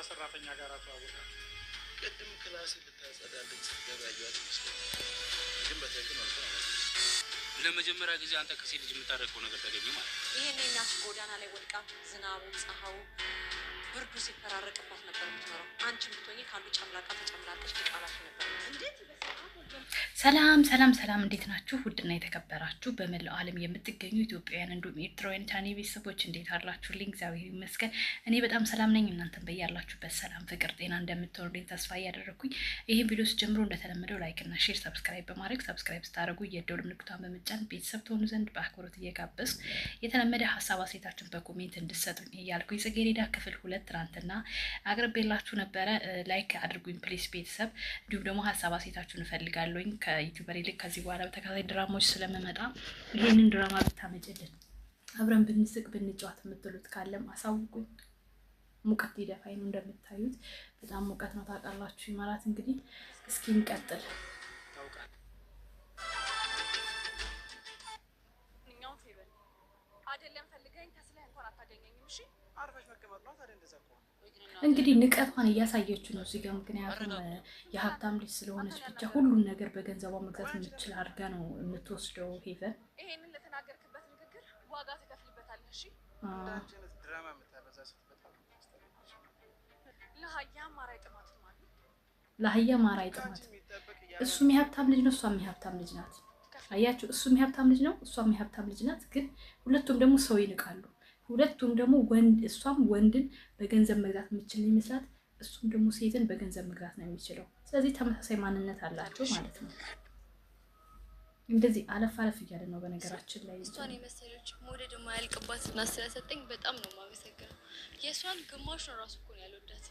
ሰራተኛ ጋር አተዋወቃችሁ? ቅድም ክላስ ልታጸዳልኝ ስትገባ ያዩት ይመስለኛል። ግን በትክክል ነው ማለት ለመጀመሪያ ጊዜ አንተ ከሴት ልጅ የምታደርገው ነገር ተገኘ ማለት ነው። ይሄን እናት ጎዳና ላይ ወድቃ ዝናቡ ፀሐዩ ብርዱ ሲፈራረቅባት ነበር የምትኖረው። አንቺም ብትሆኚ ካሉ ጨምላቃ ተጨምላቀሽ ተቃላሽ ነበር። እንዴት ሰላም ሰላም ሰላም፣ እንዴት ናችሁ? ውድና የተከበራችሁ በመላው ዓለም የምትገኙ ኢትዮጵያውያን እንዲሁም ኤርትራውያን ቻኔ ቤተሰቦች እንዴት አላችሁልኝ? እግዚአብሔር ይመስገን እኔ በጣም ሰላም ነኝ። እናንተም በያላችሁበት ሰላም፣ ፍቅር፣ ጤና እንደምትወርዱኝ ተስፋ እያደረኩኝ ይህን ቪዲዮ ጀምሮ እንደተለመደው ላይክ እና ሼር፣ ሰብስክራይብ በማድረግ ሰብስክራይብ ስታደርጉ የደወል ምልክቷን በመጫን ቤተሰብ ትሆኑ ዘንድ በአክብሮት እየጋበዝኩ የተለመደ ሀሳብ አስተያየታችሁን በኮሜንት እንድትሰጡኝ እያልኩኝ ጽጌረዳ ክፍል 2 ትናንትና አቅርቤላችሁ ነበረ። ላይክ አድርጉኝ ፕሊስ ቤተሰብ። እንዲሁም ደግሞ ሀሳብ አስተያየታችሁን እፈልጋለሁኝ ከዩቲዩበር ይልቅ ከዚህ በኋላ በተከታታይ ድራማዎች ስለምመጣ ይሄንን ድራማ ብታመጭልን አብረን ብንስቅ ብንጫወት የምትሉት ካለም አሳውቁኝ። ሙቀት ሊደፋኝ ነው፣ እንደምታዩት በጣም ሙቀት ነው ታውቃላችሁ። ማለት እንግዲህ እስኪ እንቀጥል። እንግዲህ ንቀቷን እያሳየችው ነው እዚህ ጋር። ምክንያቱም የሀብታም ልጅ ስለሆነች ብቻ ሁሉን ነገር በገንዘቧ መግዛት የምትችል አድርጋ ነው የምትወስደው። ሄቨን ይሄንን ለተናገርክበት ንግግር ዋጋ ትከፍልበታለህ። እሺ ድራማ የምታበዛ ሴት በጣም ለሀያ ማራይ ጥማት ማለት ለሀያ ማራይ ጥማት። እሱም የሀብታም ልጅ ነው፣ እሷም የሀብታም ልጅ ናት። አያችሁ፣ እሱም የሀብታም ልጅ ነው፣ እሷም የሀብታም ልጅ ናት። ግን ሁለቱም ደግሞ ሰው ይንቃሉ። ሁለቱም ደግሞ እሷም ወንድን በገንዘብ መግዛት የምትችል ይመስላት፣ እሱም ደግሞ ሴትን በገንዘብ መግዛት ነው የሚችለው። ስለዚህ ተመሳሳይ ማንነት አላቸው ማለት ነው። እንደዚህ አለፍ አለፍ እያለ ነው። በነገራችን ላይ እሷን የመሰለች ሞዴል የማያልቅባት እና ስለሰጠኝ በጣም ነው የማመሰግነው። የእሷን ግማሽ ነው ራሱ እኮ ነው ያልወዳት።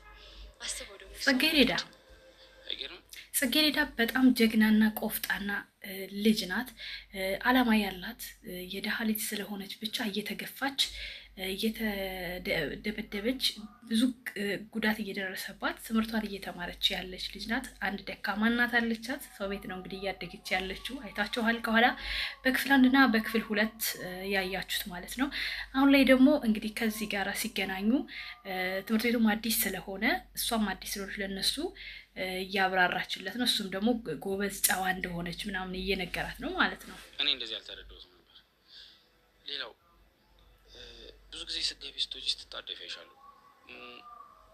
አስበው ደግሞ ጽጌረዳ በጣም ጀግናና ቆፍጣና ልጅ ናት። አላማ ያላት የደሃ ልጅ ስለሆነች ብቻ እየተገፋች እየተደበደበች ብዙ ጉዳት እየደረሰባት ትምህርቷን እየተማረች ያለች ልጅ ናት። አንድ ደካማ እናት አለቻት። ሰው ቤት ነው እንግዲህ እያደገች ያለችው። አይታችኋል ከኋላ በክፍል 1 እና በክፍል 2 ያያችሁት ማለት ነው። አሁን ላይ ደግሞ እንግዲህ ከዚህ ጋር ሲገናኙ ትምህርት ቤቱም አዲስ ስለሆነ እሷም አዲስ ስለሆነች ለነሱ እያብራራችለት ነው። እሱም ደግሞ ጎበዝ ጨዋ እንደሆነች ምናምን እየነገራት ነው ማለት ነው። እኔ እንደዚህ አልተረዳሁትም ነበር። ሌላው ብዙ ጊዜ ስትገቢ ስቶች ስትጣደፊ አይሻሉ።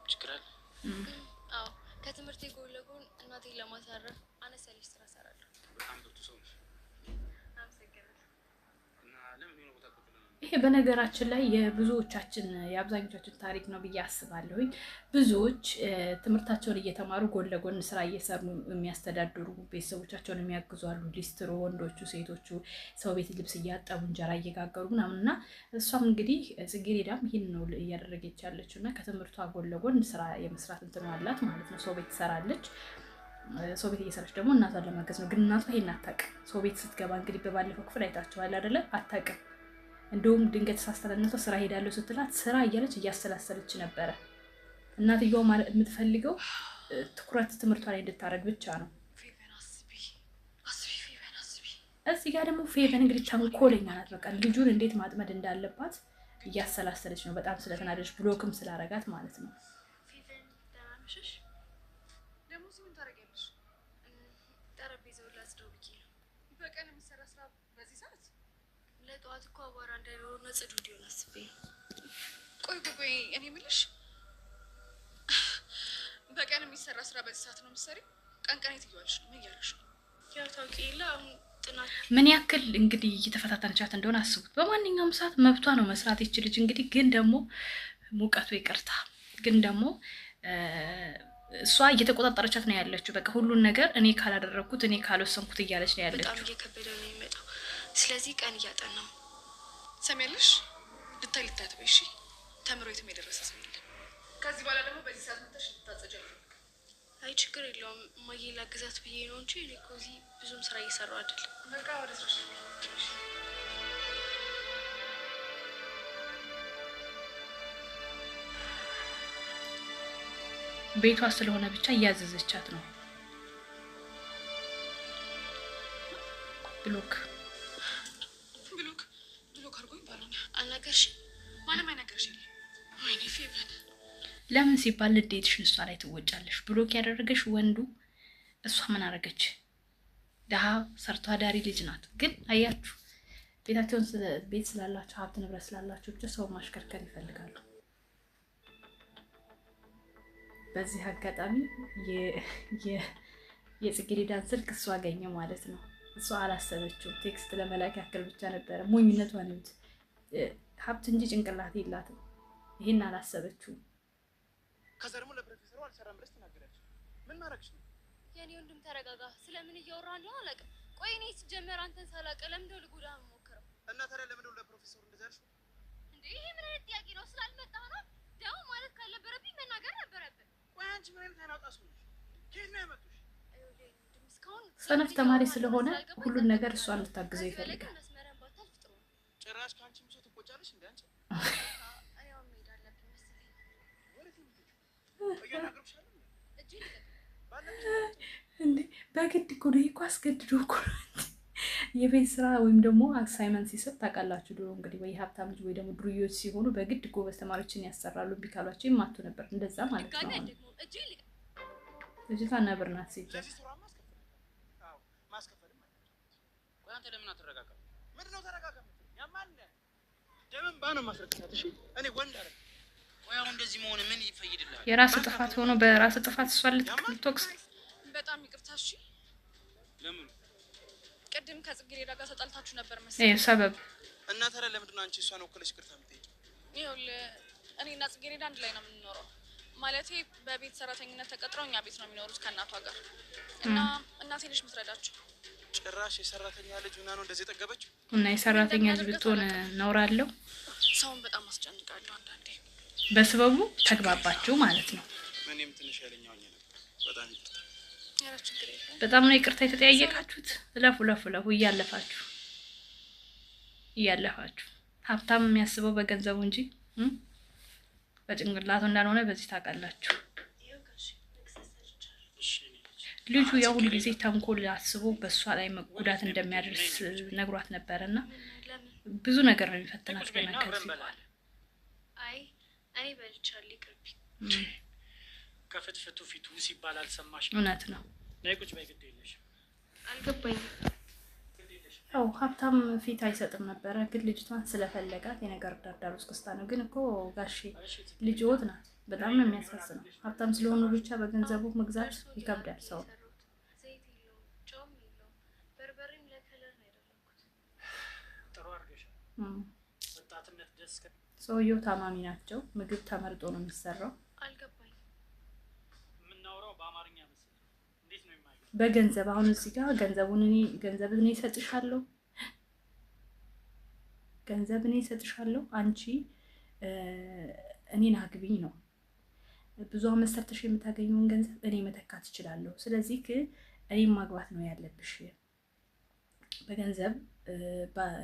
ችግር አለ? አዎ፣ ከትምህርቴ ጎን ለጎን እናቴን ለማሳረፍ አነስ ያለች ስራ እሰራለሁ። በጣም ብርቱ ሰው ነሽ። ይሄ በነገራችን ላይ የብዙዎቻችን የአብዛኞቻችን ታሪክ ነው ብዬ አስባለሁኝ። ብዙዎች ትምህርታቸውን እየተማሩ ጎን ለጎን ስራ እየሰሩ የሚያስተዳድሩ ቤተሰቦቻቸውን የሚያግዙ አሉ። ሊስትሮ፣ ወንዶቹ፣ ሴቶቹ ሰው ቤት ልብስ እያጠቡ እንጀራ እየጋገሩ ምናምን እና እሷም እንግዲህ ጽጌረዳም ይህን ነው እያደረገች ያለችው እና ከትምህርቷ ጎን ለጎን ስራ የመስራት እንትን አላት ማለት ነው። ሰው ቤት ትሰራለች። ሰው ቤት እየሰራች ደግሞ እናቷን ለማገዝ ነው። ግን እናቷ ይሄን አታውቅም። ሰው ቤት ስትገባ እንግዲህ በባለፈው ክፍል አይታችኋል አይደለ? አታውቅም። እንደውም ድንገት ሳስተላልነው ስራ ሄዳለሁ ስትላት ስራ እያለች እያሰላሰለች ነበረ። እናትየዋ ማለት የምትፈልገው ትኩረት ትምህርቷ ላይ እንድታረግ ብቻ ነው። እዚህ ጋር ደግሞ ፌቨን እንግዲህ ተንኮለኛ ናት። በቃ ልጁን እንዴት ማጥመድ እንዳለባት እያሰላሰለች ነው። በጣም ስለተናደች ብሎክም ስላረጋት ማለት ነው። በቀን የሚሰራ ስራ በዚህ ሰዓት ለጠዋት እኮ አቧራ እንዳይኖር ነው ጽዱ እንዲሆን አስቤ። ቆይ እኔ የምልሽ በቀን የሚሰራ ስራ በዚህ ሰዓት ነው የምትሰሪው? ቀን የት እየዋልሽ ነው? ምን እያለሽ ነው? ያው ታውቂ የለ አሁን ጥናት ምን ያክል እንግዲህ እየተፈታተነቻት እንደሆነ አስቡት። በማንኛውም ሰዓት መብቷ ነው መስራት ይችልች። እንግዲህ ግን ደግሞ ሙቀቱ ይቅርታ፣ ግን ደግሞ እሷ እየተቆጣጠረቻት ነው ያለችው። በቃ ሁሉን ነገር እኔ ካላደረኩት እኔ ካልወሰንኩት እያለች ነው ያለችው። በጣም እየከበደ ነው የሚመጣው። ስለዚህ ቀን እያጠናው ሰሚያለሽ። ልታይ ልታትበይ። እሺ፣ ተምሮ የትም የደረሰ ሰው የለም። ከዚህ በኋላ ደግሞ በዚህ ሰዓት መጥተሽ ልታጸጃ። አይ ችግር የለውም እማዬ ላግዛት ብዬ ነው እንጂ እኔ እኮ እዚህ ብዙም ስራ እየሰራሁ አይደለም። በቃ ወደ ስራሽ። ቤቷ ስለሆነ ብቻ እያዘዘቻት ነው። ብሎክ አልነገርሽም? ማንም አይነገርሽ የለ። ወይኔ ፌቨን ለምን ሲባል ልዴትሽን እሷ ላይ ትወጫለሽ። ብሎክ ያደረገሽ ወንዱ እሷ ምን አረገች? ድሀ ሰርቶ አዳሪ ልጅ ናት። ግን አያችሁ ቤታቸውን ቤት ስላላቸው ሀብት ንብረት ስላላቸው ብቻ ሰው ማሽከርከር ይፈልጋሉ። በዚህ አጋጣሚ የጽጌረዳን ስልክ እሷ አገኘ ማለት ነው። እሷ አላሰበችው። ቴክስት ለመላክ ያክል ብቻ ነበረ። ሞኝነቷን ነው። ሀብት እንጂ ጭንቅላት የላትም። ይሄን አላሰበችው። ከዛ ደግሞ ለፕሮፌሰሩ አልሰራም ብለሽ ተናገራችሁ። ምን ማድረግሽ ነው? የኔ ወንድም ተረጋጋ። ስለምን እያወራህ እንደሆነ አላውቅም። ቆይ እኔ ሲጀመር አንተን ሳላውቅ ለምንድነው ልጎዳህ የምሞክረው? እና ታዲያ ለምንድነው ለፕሮፌሰሩ እንደዛ ያልሽው? እንዴ ይሄ ምን አይነት ጥያቄ ነው? ስላልመጣህ ነው? ደግሞ ማለት ካልነበረብኝ መናገር ነበረብን። ቆይ አንቺ ምን አይነት አይናውጣ ሰው ነሽ? ከየት ነው ያመጡሽ? ሰነፍ ተማሪ ስለሆነ ሁሉን ነገር እሷ እንድታግዘው ይፈልጋል። ጭራሽ ከአንቺ ብሶ ትቆጫለሽ እንዴ? አንቺ ያው መሄድ አለብኝ መሰለኝ። ወዴት ነው የምትሄጂው? እያናገርኩሻለሁ እንዴ በግድ እኮ ነው እኮ አስገድዶ እኮ የቤት ስራ ወይም ደግሞ አሳይመንት ሲሰጥ ታውቃላችሁ። ድሮ እንግዲህ ወይ ሀብታም ልጅ ወይ ደግሞ ዱርዬዎች ሲሆኑ በግድ ጎበዝ ተማሪዎችን ያሰራሉ። ቢካሏቸው ይማቱ ነበር። እንደዛ ማለት ነው። ልጅቷ ነብር ናት ሲጀምር። ማስከፈልም ማለት ቆይ አንተ ለምን አትረጋጋም? ምንድነው ተረጋጋ? ያማን ደምን ባነው ማስረከሳት። እሺ እኔ ወንድ አይደል? ቆይ አሁን እንደዚህ መሆን ምን ይፈይድልሃል? የራስ ጥፋት ሆኖ በራስ ጥፋት እሷ ልትወቅስ። በጣም ይቅርታ። እሺ ለምን ቅድም ከጽጌረዳ ጋር ተጣልታችሁ ነበር መሰለኝ? ይሄ ሰበብ እና ታዲያ ለምንድን ነው አንቺ እሷን ወክለሽ ይቅርታ የምትጠይቂው? ይኸውልህ እኔና ጽጌረዳ አንድ ላይ ነው የምንኖረው። ማለቴ በቤት ሰራተኝነት ተቀጥረው እኛ ቤት ነው የሚኖሩት ከእናቷ ጋር እና እናቴ ነች የምትረዳቸው። ጭራሽ የሰራተኛ ልጅ ሆና ነው እንደዚህ የጠገበችው? እና የሰራተኛ ልጅ ብትሆን ኖራለሁ። ሰውን በጣም አስጨንቃለሁ አንዳንዴ። በስበቡ ተግባባችሁ ማለት ነው። እኔም ትንሽ ያለኛው ነበር። በጣም ይቅርታ። ኧረ ችግር የለም። በጣም ነው ይቅርታ የተጠያየቃችሁት። ለፉ እያለፋችሁ ሀብታም የሚያስበው በገንዘቡ እንጂ በጭንቅላቱ እንዳልሆነ በዚህ ታውቃላችሁ። ልጁ ያው ሁሉ ጊዜ ተንኮል አስቦ በእሷ ላይ ጉዳት እንደሚያደርስ ነግሯት ነበረና ብዙ ነገር ነው የሚፈትናት ገና ከዚህ በኋላ። አይ እኔ በልቻለሁ ይቅርብኝ። ከፍትፍቱ ፊቱ ሲባል አልሰማሽ? እውነት ነው። ነይ ቁጭ በይ። ግድ የለሽ። አልገባኝም። ያው ሀብታም ፊት አይሰጥም ነበረ፣ ግን ልጅቷን ስለፈለጋት የነገር ዳርዳር ውስጥ ክስታ ነው። ግን እኮ ጋሼ ልጅ ወት ናት። በጣም ነው የሚያሳዝነው። ሀብታም ስለሆኑ ብቻ በገንዘቡ መግዛት ይከብዳል ሰው። ዘይት የለውም፣ ጨውም የለውም፣ በርበሬም ለከለር ነው ያደረኩት። ጥሩ አድርገሻል። ወጣትነት ደስ ሰውየው ታማሚ ናቸው። ምግብ ተመርጦ ነው የሚሰራው። አልገባኝም። የምናወራው በአማርኛ መሰለኝ። እንዴት ነው የማይገባው? በገንዘብ አሁን እዚህ ጋር ገንዘቡን እኔ እሰጥሻለሁ አንቺ እኔን አግቢኝ ነው። ብዙ አመት ሰርተሽ የምታገኘውን ገንዘብ እኔ መተካት እችላለሁ። ስለዚህ እኔን ማግባት ነው ያለብሽ። በገንዘብ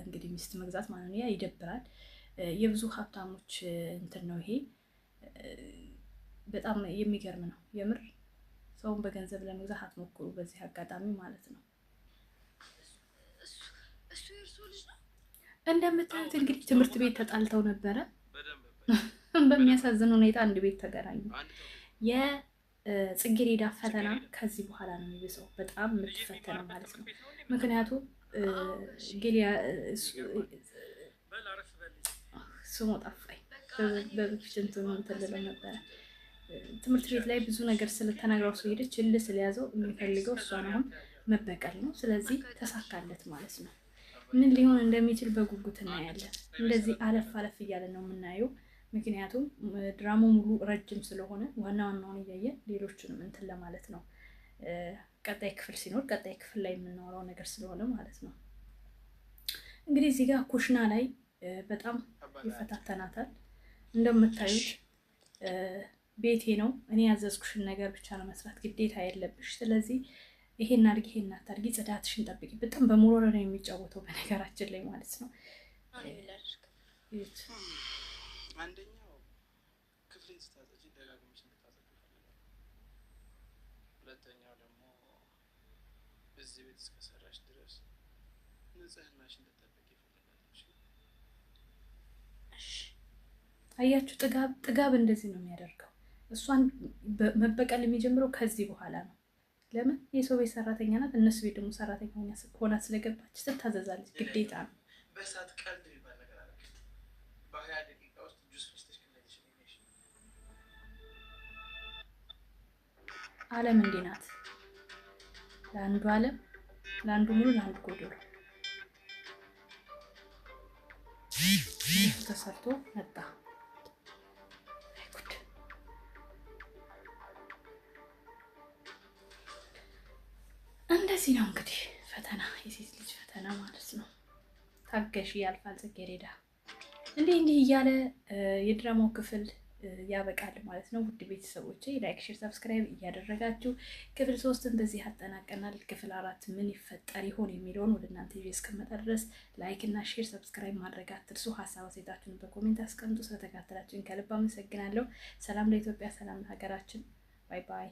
እንግዲህ ሚስት መግዛት ማለት ነው። ያ ይደብራል። የብዙ ሀብታሞች እንትን ነው ይሄ። በጣም የሚገርም ነው የምር። ሰውን በገንዘብ ለመግዛት አትሞክሩ በዚህ አጋጣሚ ማለት ነው። እሱ የእርሱ ልጅ ነው። እንደምታዩት እንግዲህ ትምህርት ቤት ተጣልተው ነበረ። በሚያሳዝን ሁኔታ አንድ ቤት ተገናኙ። የጽጌረዳ ፈተና ከዚህ በኋላ ነው የሚብሰው። በጣም የምትፈተነው ማለት ነው። ምክንያቱም ስሙ ጠፋኝ። በፊት እንትን ልለው ነበረ። ትምህርት ቤት ላይ ብዙ ነገር ስለተናግረው ሰው ሄደች እልህ ስለያዘው የሚፈልገው እሷን አሁን መበቀል ነው። ስለዚህ ተሳካለት ማለት ነው። ምን ሊሆን እንደሚችል በጉጉት እናያለን። እንደዚህ አለፍ እያለን ነው የምናየው። ምክንያቱም ድራማው ሙሉ ረጅም ስለሆነ ዋና ዋናውን እያየን ሌሎቹንም እንትን ለማለት ነው። ቀጣይ ክፍል ሲኖር ቀጣይ ክፍል ላይ የምናወራው ነገር ስለሆነ ማለት ነው። እንግዲህ እዚህ ጋር ኩሽና ላይ በጣም ይፈታተናታል። እንደምታዩት ቤቴ ነው፣ እኔ ያዘዝኩሽን ነገር ብቻ ነው መስራት ግዴታ የለብሽ። ስለዚህ ይሄን አድርጊ፣ ይሄን አታድርጊ፣ ጽዳትሽን ጠብቂ። በጣም በሞራል ነው የሚጫወተው በነገራችን ላይ ማለት ነው። አንደኛው ክፍሌን ስታጸጂ ደጋግመሽ እንድታጸጂ ይፈልጋል። ሁለተኛው ደግሞ በዚህ ቤት እስከሰራሽ ድረስ ንጽህናሽን እንድትጠብቂ ይፈልጋል። አያችሁ፣ ጥጋብ እንደዚህ ነው የሚያደርገው። እሷን መበቀል የሚጀምረው ከዚህ በኋላ ነው። ለምን የሰው ቤት ሰራተኛ ናት። እነሱ ቤት ደግሞ ሰራተኛ ሆና ስለገባች ትታዘዛለች፣ ግዴታ ነው። በእሳት ቀልድ የሚባል ነገር አለ። በ20 ደቂቃ ውስጥ ጁስ ፈስተሽ ከለሽ ዓለም እንዲህ ናት። ለአንዱ ዓለም ለአንዱ ሙሉ ለአንዱ ጎደሎ ተሰርቶ መጣ። እንደዚህ ነው እንግዲህ ፈተና፣ የሴት ልጅ ፈተና ማለት ነው። ታገሺ ያልፋል ጽጌረዳ። እንዲህ እያለ የድራማው ክፍል ያበቃል ማለት ነው። ውድ ቤተሰቦቼ ላይክ፣ ሼር፣ ሰብስክራይብ እያደረጋችሁ ክፍል 3ን በዚህ አጠናቀናል። ክፍል 4 ምን ይፈጠር ይሆን የሚለውን ወደ እናንተ ይዤ እስከመጣ ድረስ ላይክ እና ሼር ሰብስክራይብ ማድረግ አትርሱ። ሀሳብ አስተያየታችሁን በኮሜንት አስቀምጡ። ስለተከታተላችሁን ከልብ አመሰግናለሁ። ሰላም ለኢትዮጵያ፣ ሰላም ለሀገራችን። ባይ ባይ።